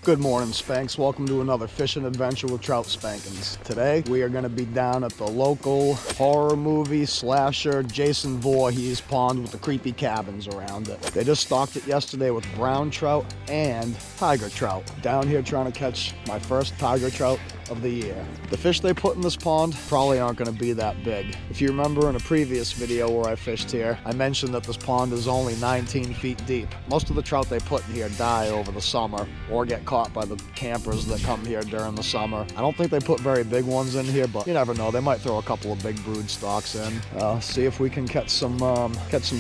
Good morning, Spanks. Welcome to another fishing adventure with Trout Spankins. Today, we are going to be down at the local horror movie slasher Jason Voorhees pond with the creepy cabins around it. They just stocked it yesterday with brown trout and tiger trout. Down here trying to catch my first tiger trout of the year. The fish they put in this pond probably aren't going to be that big. If you remember in a previous video where I fished here, I mentioned that this pond is only 19 feet deep. Most of the trout they put in here die over the summer or get caught by the campers that come here during the summer. I don't think they put very big ones in here, but you never know. They might throw a couple of big brood stocks in. See if we can catch some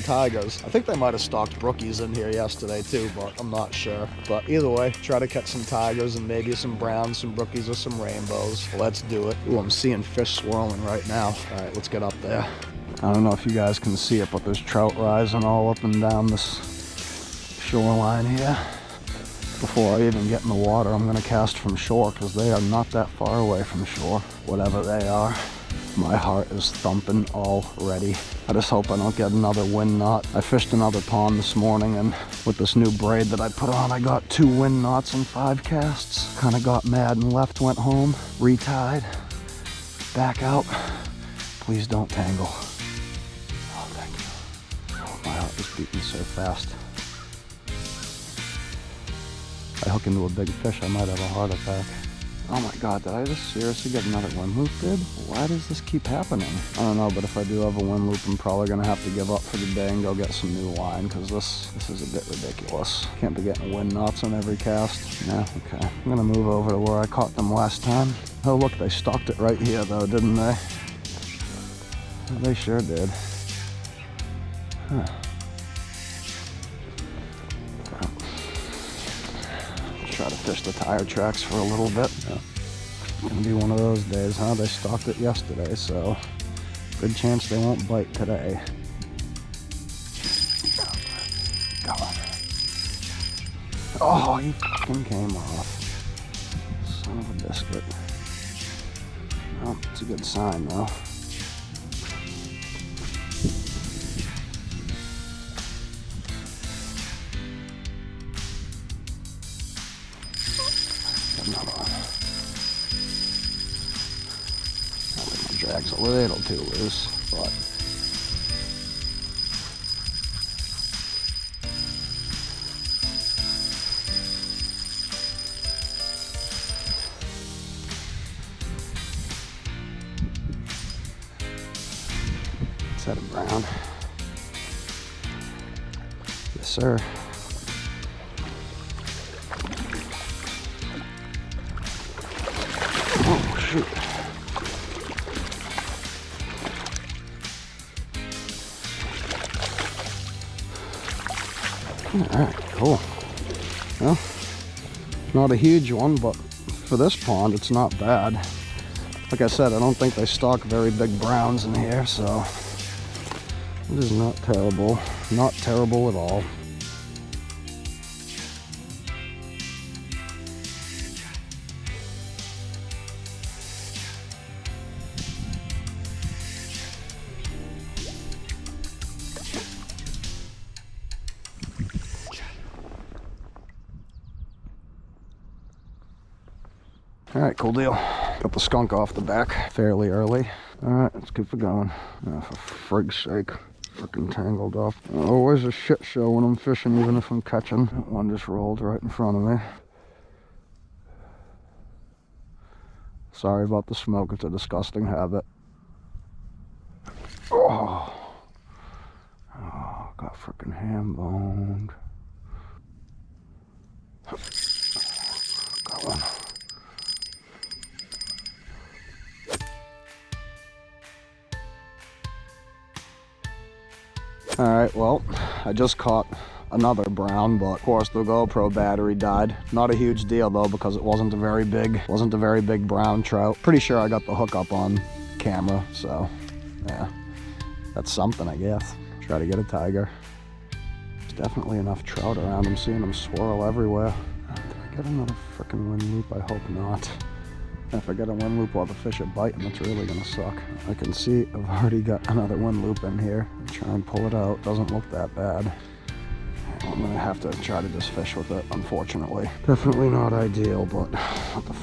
tigers. I think they might have stocked brookies in here yesterday too, but I'm not sure. But either way, try to catch some tigers and maybe some browns, some brookies, or some rainbows. Let's do it. Ooh, I'm seeing fish swirling right now. All right, let's get up there. I don't know if you guys can see it, but there's trout rising all up and down this shoreline here. Before I even get in the water, I'm gonna cast from shore because they are not that far away from shore, whatever they are. My heart is thumping already. I just hope I don't get another wind knot. I fished another pond this morning, and with this new braid that I put on, I got 2 wind knots in 5 casts. Kind of got mad and left, went home, retied, back out. Please don't tangle. Oh, thank you. Oh, my heart is beating so fast. If I hook into a big fish, I might have a heart attack. Oh my god, did I just seriously get another wind loop, dude? Why does this keep happening? I don't know, but if I do have a wind loop, I'm probably gonna have to give up for the day and go get some new line, because this is a bit ridiculous. Can't be getting wind knots on every cast. No, okay. I'm gonna move over to where I caught them last time. Oh look, they stocked it right here though, didn't they? They sure did. Huh. Try to fish the tire tracks for a little bit. Yeah. It's gonna be one of those days, huh? They stocked it yesterday, so good chance they won't bite today. Go on. Oh, he fucking came off. Son of a biscuit. Well, it's a good sign though. Another one. I think my drag's a little too loose, but set it brown. Yes, sir. Oh, shoot. Alright, cool. Well, not a huge one, but for this pond, it's not bad. Like I said, I don't think they stock very big browns in here, so it is not terrible. Not terrible at all. All right, cool deal. Got the skunk off the back fairly early. All right, let's keep it going. Oh, for frig's sake, freaking tangled up. Always a shit show when I'm fishing, even if I'm catching. That one just rolled right in front of me. Sorry about the smoke, it's a disgusting habit. Oh, got freaking ham boned. Got one. Alright, well, I just caught another brown, but of course the GoPro battery died. Not a huge deal though, because it wasn't a very big brown trout. Pretty sure I got the hook up on camera, so yeah, that's something, I guess. Try to get a tiger. There's definitely enough trout around. I'm seeing them swirl everywhere. Did I get another freaking wind loop? I hope not. If I get a wind loop while the fish are biting, it's really gonna suck. I can see I've already got another wind loop in here. Try and pull it out. Doesn't look that bad. I'm gonna have to try to just fish with it, unfortunately. Definitely not ideal, but what the f.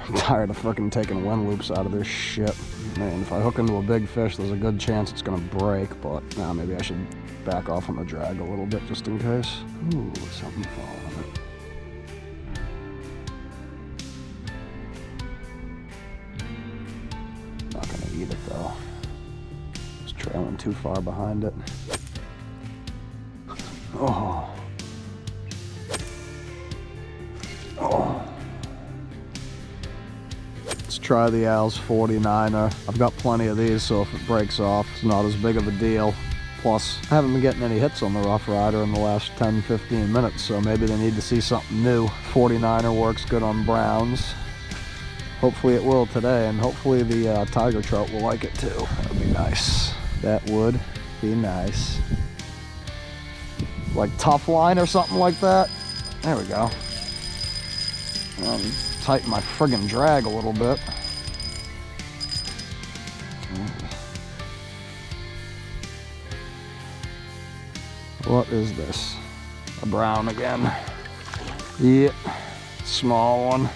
I'm tired of fucking taking wind loops out of this shit. Man, if I hook into a big fish, there's a good chance it's gonna break, but nah, maybe I should back off on the drag a little bit just in case. Ooh, something following it. Not gonna eat it though. It's trailing too far behind it. Oh. Oh. Let's try the Al's 49er. I've got plenty of these, so if it breaks off, it's not as big of a deal. Plus, I haven't been getting any hits on the Rough Rider in the last 10-15 minutes, so maybe they need to see something new. 49er works good on browns. Hopefully it will today, and hopefully the Tiger Trout will like it too. That would be nice. That would be nice. Like tough line or something like that. There we go. Tighten my friggin' drag a little bit. What is this? A brown again. Yep, small one.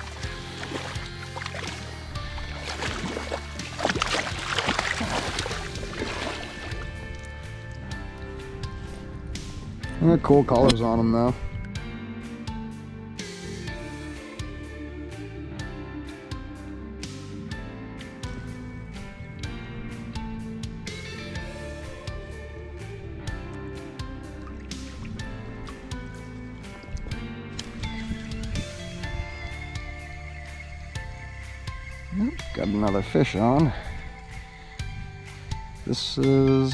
Cool colors on them though. Got another fish on. This is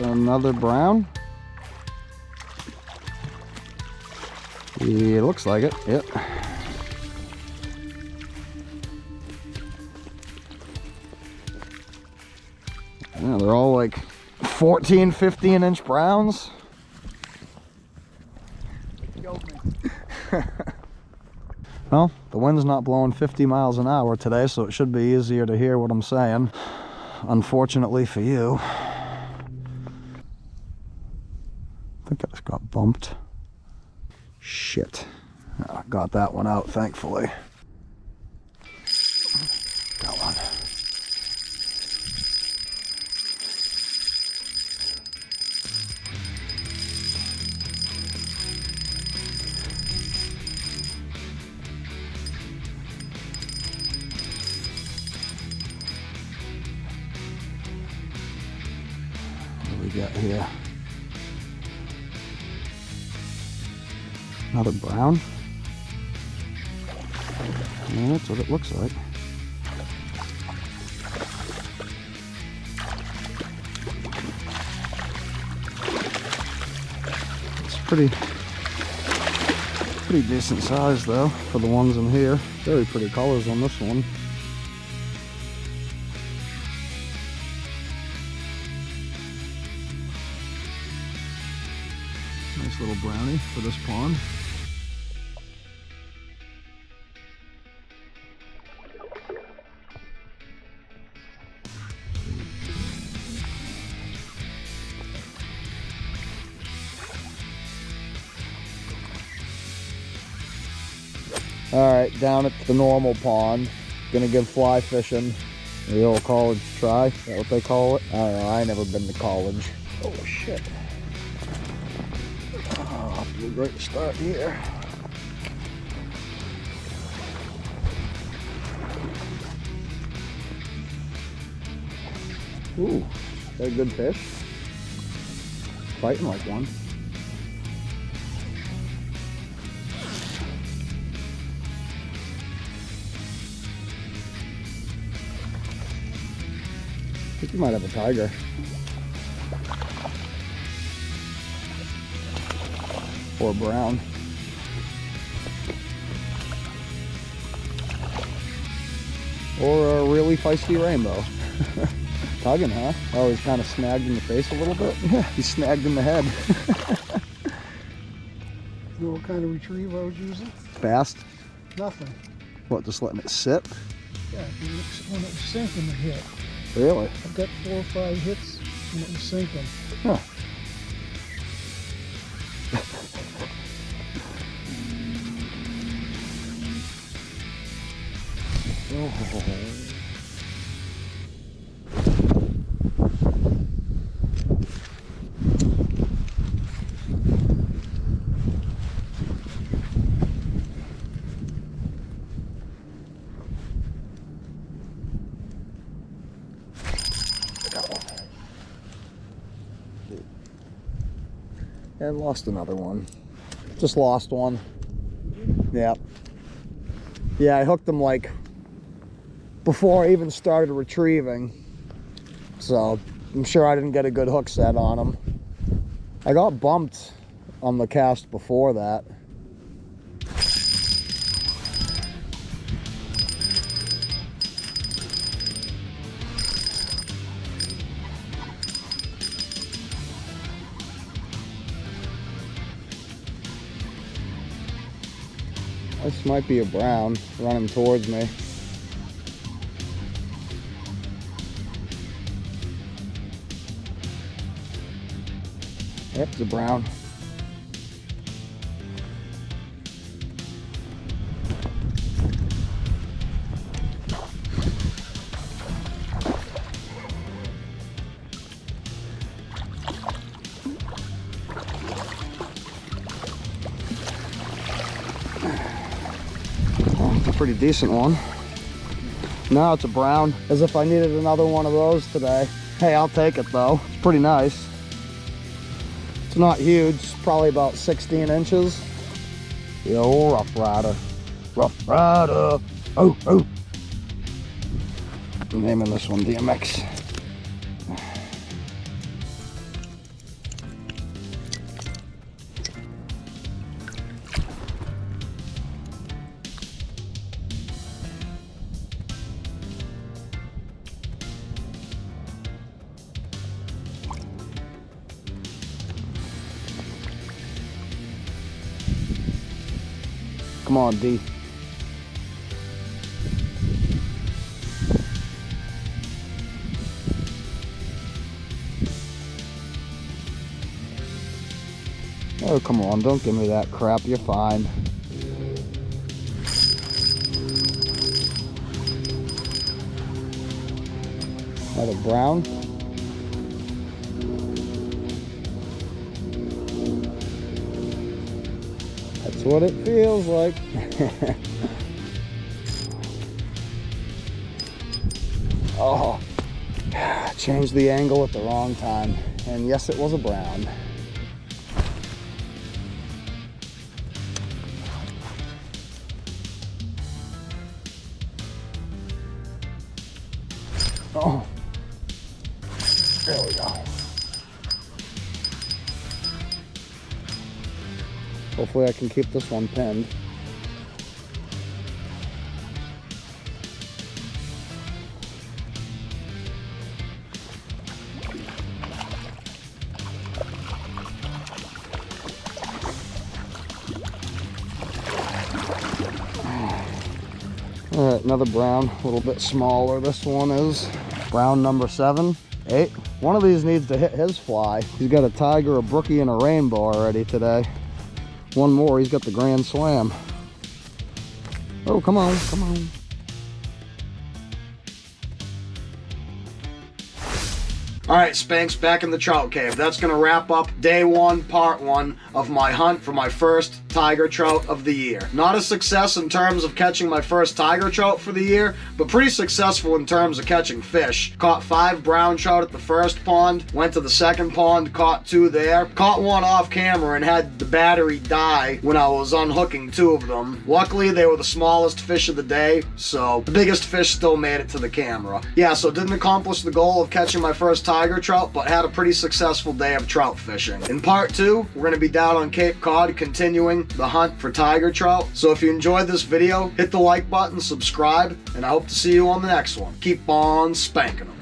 another brown. It looks like it, yep. Yeah, they're all like 14, 15 inch browns. Well, the wind's not blowing 50 miles an hour today, so it should be easier to hear what I'm saying. Unfortunately for you. I think I just got bumped. Shit. Oh, got that one out, thankfully. Got one. What do we got here? Another brown. Yeah, that's what it looks like. It's pretty decent size though for the ones in here. Very pretty colors on this one. Nice little brownie for this pond. All right, down at the normal pond, gonna give fly fishing the old college try. Is that what they call it? I don't know, I ain't never been to college. Oh shit. Oh, it'll be a great start here. Ooh, got a good fish. Fighting like one. I think you might have a tiger. Or brown. Or a really feisty rainbow. Tugging, huh? Oh, he's kind of snagged in the face a little bit? Yeah, he's snagged in the head. You know what kind of retrieve I was using? Fast? Nothing. What, just letting it sit? Yeah, when it was sinking, it hit. Really? I've got 4 or 5 hits when it was sinking. Huh. And lost another one. Just lost one. Yeah. Yeah, I hooked them like before I even started retrieving. So I'm sure I didn't get a good hook set on them. I got bumped on the cast before that. This might be a brown running towards me. Yep, it's a brown. Pretty decent one. Now it's a brown, as if I needed another one of those today. Hey, I'll take it though. It's pretty nice. It's not huge, it's probably about 16 inches. Yo, Rough Rider. Rough Rider. Oh, oh. I'm naming this one DMX. Come on, D. Oh, come on, don't give me that crap, you're fine. Another brown. That's what it feels like. Oh, changed the angle at the wrong time. And yes, it was a brown. Oh, there we go. Hopefully I can keep this one pinned. All right, another brown, a little bit smaller. This one is brown number 7, 8. One of these needs to hit his fly. He's got a tiger, a brookie, and a rainbow already today. One more, he's got the grand slam. Oh, come on, come on. All right, Spanks, back in the trout cave. That's gonna wrap up day 1, part 1 of my hunt for my first tiger trout of the year. Not a success in terms of catching my first tiger trout for the year, but pretty successful in terms of catching fish. Caught 5 brown trout at the first pond, went to the second pond, caught 2 there. Caught one off camera and had the battery die when I was unhooking 2 of them. Luckily, they were the smallest fish of the day, so the biggest fish still made it to the camera. Yeah, so didn't accomplish the goal of catching my first tiger trout, but had a pretty successful day of trout fishing. In part 2, we're going to be down on Cape Cod continuing the hunt for tiger trout. So if you enjoyed this video, hit the like button, subscribe, and I hope to see you on the next one. Keep on spanking them.